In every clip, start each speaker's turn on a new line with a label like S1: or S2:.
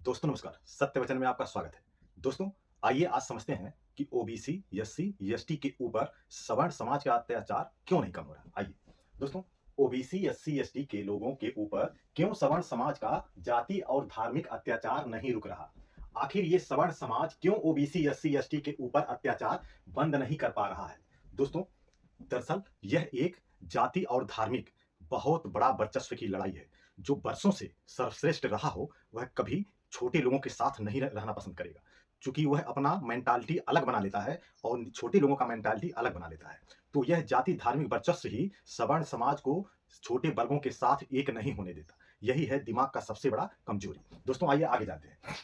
S1: दोस्तों नमस्कार, सत्य वचन में आपका स्वागत है। दोस्तों, आइए आज समझते हैं कि ओबीसी, एससी, एसटी के ऊपर सवर्ण समाज का अत्याचार क्यों नहीं कम हो रहा। आइए दोस्तों, ओबीसी, एससी, एसटी के लोगों के ऊपर क्यों सवर्ण समाज का जाति और धार्मिक अत्याचार नहीं रुक रहा। आखिर ये सवर्ण समाज क्यों ओबीसी, एससी, एसटी के ऊपर अत्याचार बंद नहीं कर पा रहा है। दोस्तों, दरअसल यह एक जाति और धार्मिक बहुत बड़ा वर्चस्व की लड़ाई है। जो बरसों से सर्वश्रेष्ठ रहा हो, वह कभी छोटे लोगों के साथ नहीं रहना पसंद करेगा, क्योंकि वह अपना मेंटालिटी अलग बना लेता है और छोटे लोगों का मेंटालिटी अलग बना लेता है। तो यह जाति धार्मिक वर्चस्व ही सवर्ण समाज को छोटे वर्गों के साथ एक नहीं होने देता। यही है दिमाग का सबसे बड़ा कमजोरी। दोस्तों, आइए आगे जाते हैं।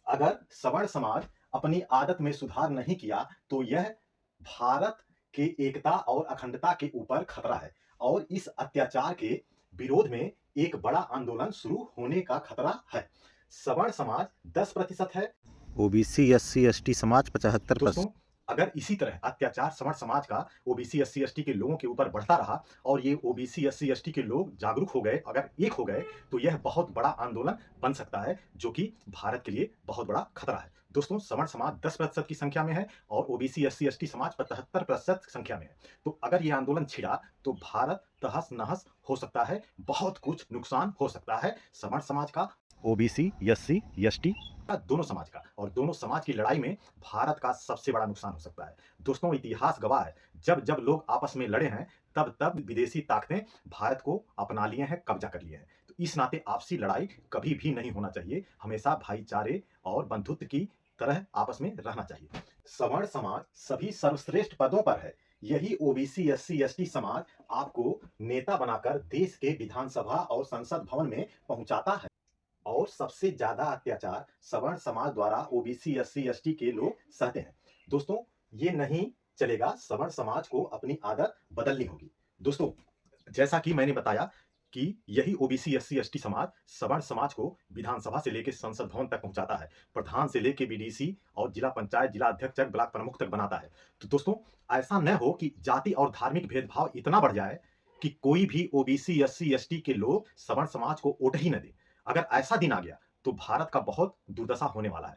S1: अगर सवर्ण समाज अपनी आदत में सुधार नहीं किया, तो यह भारत के एकता और अखंडता के ऊपर खतरा है और इस अत्याचार के विरोध में एक बड़ा आंदोलन शुरू होने का खतरा है। सवर्ण समाज 10% है।
S2: ओबीसी एससी एसटी समाज 75%।
S1: दोस्तों, अगर इसी तरह अत्याचार सवर्ण समाज का ओबीसी एससी एसटी के लोगों के ऊपर बढ़ता रहा और ये ओबीसी एससी एसटी के लोग जागरूक हो गए, अगर एक हो गए, तो यह बहुत बड़ा आंदोलन बन सकता है, जो कि भारत के लिए बहुत बड़ा खतरा है। दोस्तों, सवर्ण समाज 10% की संख्या में है और ओबीसी एससी एसटी समाज 75% संख्या में है। तो अगर ये आंदोलन छिड़ा तो भारत तहस नहस हो सकता है, बहुत कुछ नुकसान हो सकता है सवर्ण समाज का,
S2: ओबीसी एससी एसटी।
S1: दोनों समाज का, और दोनों समाज की लड़ाई में भारत का सबसे बड़ा नुकसान हो सकता है। दोस्तों, इतिहास गवाह है, जब जब लोग आपस में लड़े हैं, तब तब विदेशी ताकतें भारत को अपना लिए हैं, कब्जा कर लिए हैं। तो इस नाते आपसी लड़ाई कभी भी नहीं होना चाहिए। हमेशा भाईचारे और बंधुत्व की तरह आपस में रहना चाहिए। सवर्ण समाज सभी सर्वश्रेष्ठ पदों पर है। यही ओबीसी एससी एसटी समाज आपको नेता बनाकर देश के विधानसभा और संसद भवन में पहुंचाता है। और सबसे ज्यादा अत्याचार सवर्ण समाज द्वारा ओबीसी एससी एसटी के लोग सहते हैं। दोस्तों, ये नहीं चलेगा, सवर्ण समाज को अपनी आदत बदलनी होगी। दोस्तों, जैसा कि मैंने बताया कि यही ओबीसी एससी एसटी समाज सवर्ण समाज को विधानसभा से लेकर संसद भवन तक पहुंचाता है, प्रधान से लेकर बीडीसी और जिला पंचायत, जिला अध्यक्ष तक, ब्लॉक प्रमुख तक बनाता है। तो दोस्तों, ऐसा न हो कि जाति और धार्मिक भेदभाव इतना बढ़ जाए कि कोई भी ओबीसी एससी एसटी के लोग सवर्ण समाज को वोट ही न दे। अगर ऐसा दिन आ गया तो भारत का बहुत दुर्दशा होने वाला है।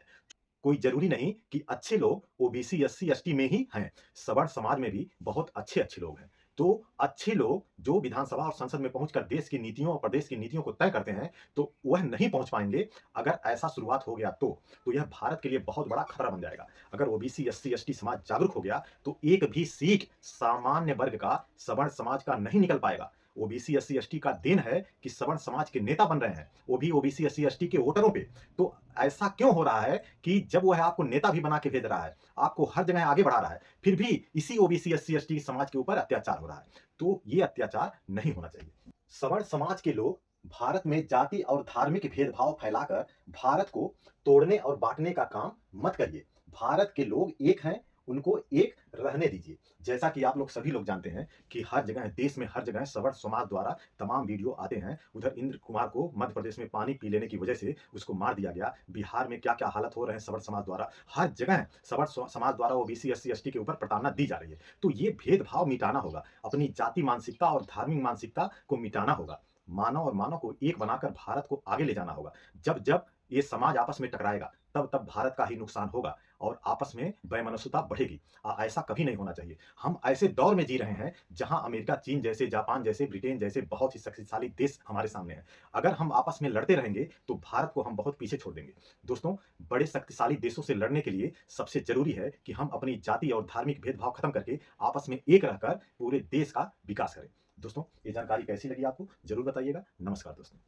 S1: कोई जरूरी नहीं कि अच्छे लोग ओबीसी एससी एसटी में ही हैं, सवर्ण समाज में भी बहुत अच्छे अच्छे लोग हैं। तो अच्छे लोग जो विधानसभा और संसद में पहुंचकर देश की नीतियों और प्रदेश की नीतियों को तय करते हैं, तो वह नहीं पहुंच पाएंगे। अगर ऐसा शुरुआत हो गया तो यह भारत के लिए बहुत बड़ा खतरा बन जाएगा। अगर ओबीसी एससी एसटी समाज जागरूक हो गया तो एक भी सीट सामान्य वर्ग का, सवर्ण समाज का नहीं निकल पाएगा। ओबीसी एससी एसटी का दिन है कि सवर्ण समाज के नेता बन रहे हैं, वो भी ओबीसी एससी एसटी के वोटरों पे। तो ऐसा क्यों हो रहा है कि जब वह आपको नेता भी बना के भेज रहा है, आपको हर जगह आगे बढ़ा रहा है, फिर भी इसी ओबीसी एससी एसटी समाज के ऊपर अत्याचार हो रहा है। तो ये अत्याचार नहीं होना चाहिए। सवर्ण समाज के लोग भारत में जाति और धार्मिक भेदभाव फैलाकर भारत को तोड़ने और बांटने का काम मत करिए। भारत के लोग एक हैं, उनको एक रहने दीजिए। जैसा कि आप लोग सभी लोग जानते हैं कि हर जगह देश में, हर जगह सवर्ण समाज द्वारा तमाम वीडियो आते हैं। उधर इंद्र कुमार को मध्य प्रदेश में पानी पी लेने की वजह से उसको मार दिया गया। बिहार में क्या क्या हालत हो रहे हैं सवर्ण समाज द्वारा, हर जगह सवर्ण समाज द्वारा ओबीसी एससी एसटी के ऊपर प्रताड़ना दी जा रही है। तो ये भेदभाव मिटाना होगा, अपनी जाति मानसिकता और धार्मिक मानसिकता को मिटाना होगा। मानव और मानव को एक बनाकर भारत को आगे ले जाना होगा। जब जब ये समाज आपस में टकराएगा, तब तब भारत का ही नुकसान होगा और आपस में वैमनस्यता बढ़ेगी। ऐसा कभी नहीं होना चाहिए। हम ऐसे दौर में जी रहे हैं जहां अमेरिका, चीन जैसे, जापान जैसे, ब्रिटेन जैसे बहुत ही शक्तिशाली देश हमारे सामने हैं। अगर हम आपस में लड़ते रहेंगे तो भारत को हम बहुत पीछे छोड़ देंगे। दोस्तों, बड़े शक्तिशाली देशों से लड़ने के लिए सबसे जरूरी है कि हम अपनी जाति और धार्मिक भेदभाव खत्म करके आपस में एक रहकर पूरे देश का विकास करें। दोस्तों, ये जानकारी कैसी लगी आपको जरूर बताइएगा। नमस्कार दोस्तों।